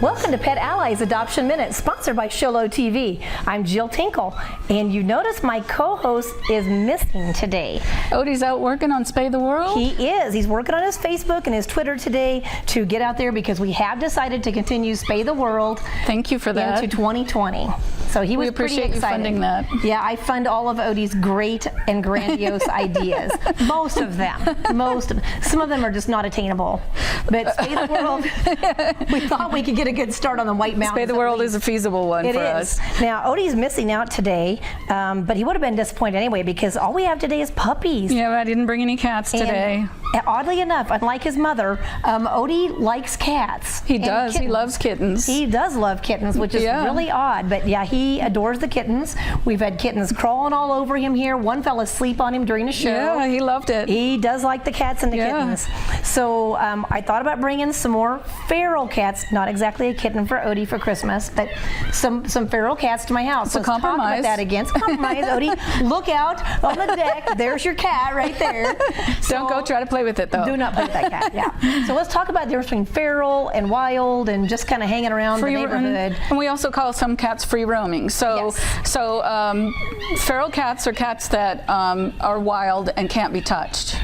Welcome to Pet Allies Adoption Minute, sponsored by Sholo TV. I'm Jill Tinkle, and you notice my co-host is missing today. Odie's out working on Spay the World? He is. He's working on his Facebook and his Twitter today to get out there because we have decided to continue Spay the World. Thank you for that. Into 2020. So he was pretty excited. We appreciate you funding that. Yeah, I fund all of Odie's great and grandiose ideas. Most of them. Some of them are just not attainable. But Spay the World, we thought we could get a good start on the White Mountains. Spay the World is a feasible one for us. Now, Odie's missing out today, but he would have been disappointed anyway because all we have today is puppies. Yeah, I didn't bring any cats today. And oddly enough, unlike his mother, Odie likes cats. He does. He loves kittens. He does love kittens, which is really odd. But yeah, he adores the kittens. We've had kittens crawling all over him here. One fell asleep on him during the show. Yeah, he loved it. He does like the cats and the kittens. So I thought about bringing some more feral cats, not exactly a kitten for Odie for Christmas, but some feral cats to my house. So compromise. Talk about that against compromise. Odie, look out on the deck. There's your cat right there. Don't go try to play with it, though. Do not play with that cat, yeah. So let's talk about the difference between feral and wild and just kind of hanging around the neighborhood. And we also call some cats free roaming. So, feral cats are cats that are wild and can't be touched.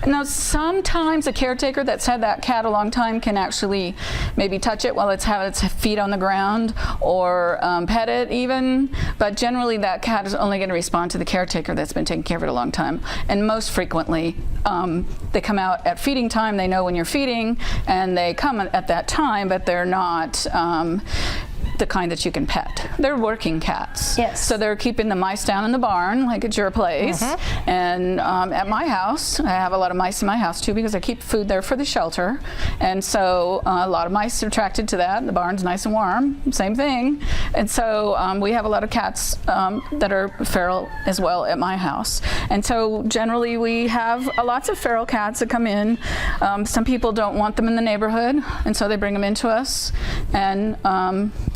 Now, sometimes a caretaker that's had that cat a long time can actually maybe touch it while it's having its feet on the ground or pet it even, but generally that cat is only going to respond to the caretaker that's been taking care of it a long time. And most frequently, they come out at feeding time, they know when you're feeding, and they come at that time, but they're not the kind that you can pet. They're working cats. Yes. So they're keeping the mice down in the barn, like at your place. And at my house, I have a lot of mice in my house too because I keep food there for the shelter. And so a lot of mice are attracted to that. The barn's nice and warm, same thing. And so we have a lot of cats that are feral as well at my house. And so generally we have lots of feral cats that come in. Some people don't want them in the neighborhood, and so they bring them into us. And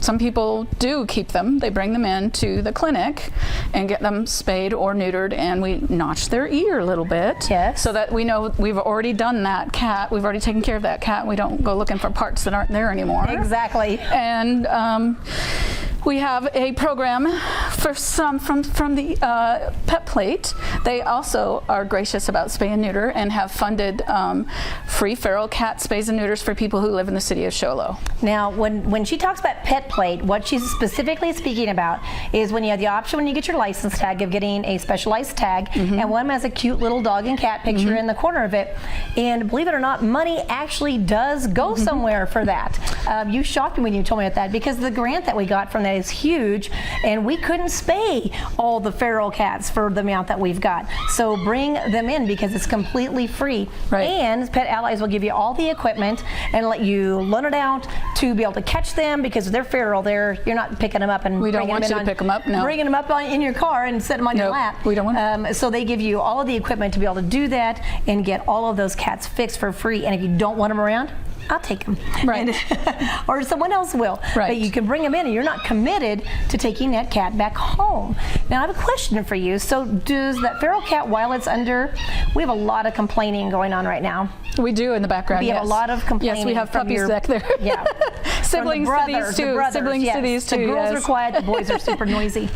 some people do keep them. They bring them in to the clinic and get them spayed or neutered, and we notch their ear a little bit. Yes. So that we know we've already done that cat. We've already taken care of that cat. We don't go looking for parts that aren't there anymore. Exactly. And we have a program for some from the Pet Plate. They also are gracious about spay and neuter and have funded free feral cat spays and neuters for people who live in the city of Sholo. Now, when she talks about Pet Plate, what she's specifically speaking about is when you have the option when you get your license tag of getting a specialized tag, and one has a cute little dog and cat picture in the corner of it. And believe it or not, money actually does go somewhere for that. You shocked me when you told me about that because the grant that we got from that is huge, and we couldn't spay all the feral cats for the amount that we've got. So bring them in because it's completely free. Right. And Pet Allies will give you all the equipment and let you loan it out to be able to catch them because they're feral. You're not picking them up and we don't want you to pick them up. No, bringing them up in your car and set them on your lap. We don't want. So they give you all of the equipment to be able to do that and get all of those cats fixed for free. And if you don't want them around, I'll take them. Right. Or someone else will. Right. But you can bring them in and you're not committed to taking that cat back home. Now I have a question for you. So does that feral cat, while it's under, we have a lot of complaining going on right now. We do in the background. We have a lot of complaining. Yes, we have puppies back there. Yeah. Siblings the to these two. Brothers, Siblings to these two. The girls are quiet, the boys are super noisy.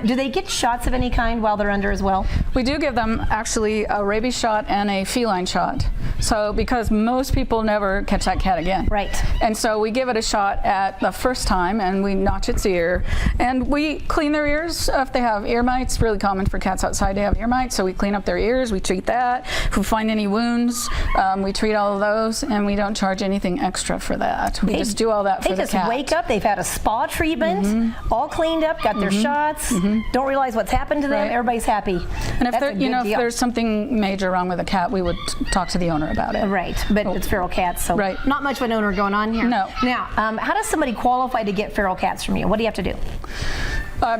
Do they get shots of any kind while they're under as well? We do give them actually a rabies shot and a feline shot. So because most people never catch that cat again. Right. And so we give it a shot at the first time and we notch its ear. And we clean their ears if they have ear mites. Really common for cats outside to have ear mites. So we clean up their ears, we treat that. If we find any wounds, we treat all of those, and we don't charge anything extra for that. We just do all that for the cat. They just wake up, they've had a spa treatment, all cleaned up, got their shots, don't realize what's happened to them, everybody's happy. And if, if there's something major wrong with a cat, we would talk to the owner about it. Right, but it's feral cats, so not much of an owner going on here. No. Now, how does somebody qualify to get feral cats from you? What do you have to do?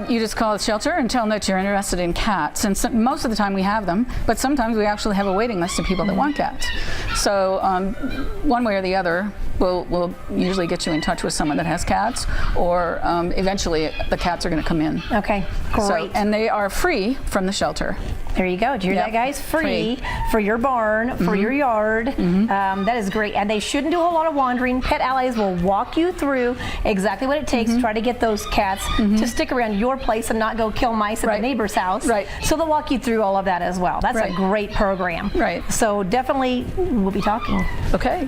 You just call the shelter and tell them that you're interested in cats. And most of the time we have them, but sometimes we actually have a waiting list of people that want cats. So one way or the other, we'll usually get you in touch with someone that has cats, or eventually the cats are going to come in. Okay, great. And they are free from the shelter. There you go. Did you hear that, Yep. guys? Free for your barn, for your yard. That is great. And they shouldn't do a lot of wandering. Pet Allies will walk you through exactly what it takes to try to get those cats to stick around your place and not go kill mice at the neighbor's house. Right. So they'll walk you through all of that as well. That's a great program. Right. So definitely we'll be talking. Okay.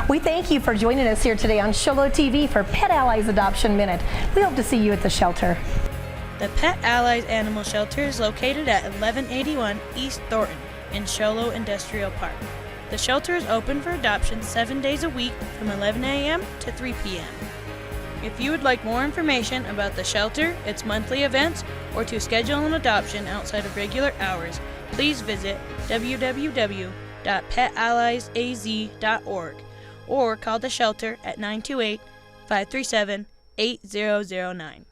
We thank you for joining us here today on Sholo TV for Pet Allies Adoption Minute. We hope to see you at the shelter. The Pet Allies Animal Shelter is located at 1181 East Thornton in Sholo Industrial Park. The shelter is open for adoption 7 days a week from 11 a.m. to 3 p.m. If you would like more information about the shelter, its monthly events, or to schedule an adoption outside of regular hours, please visit www.petalliesaz.org or call the shelter at 928-537-8009.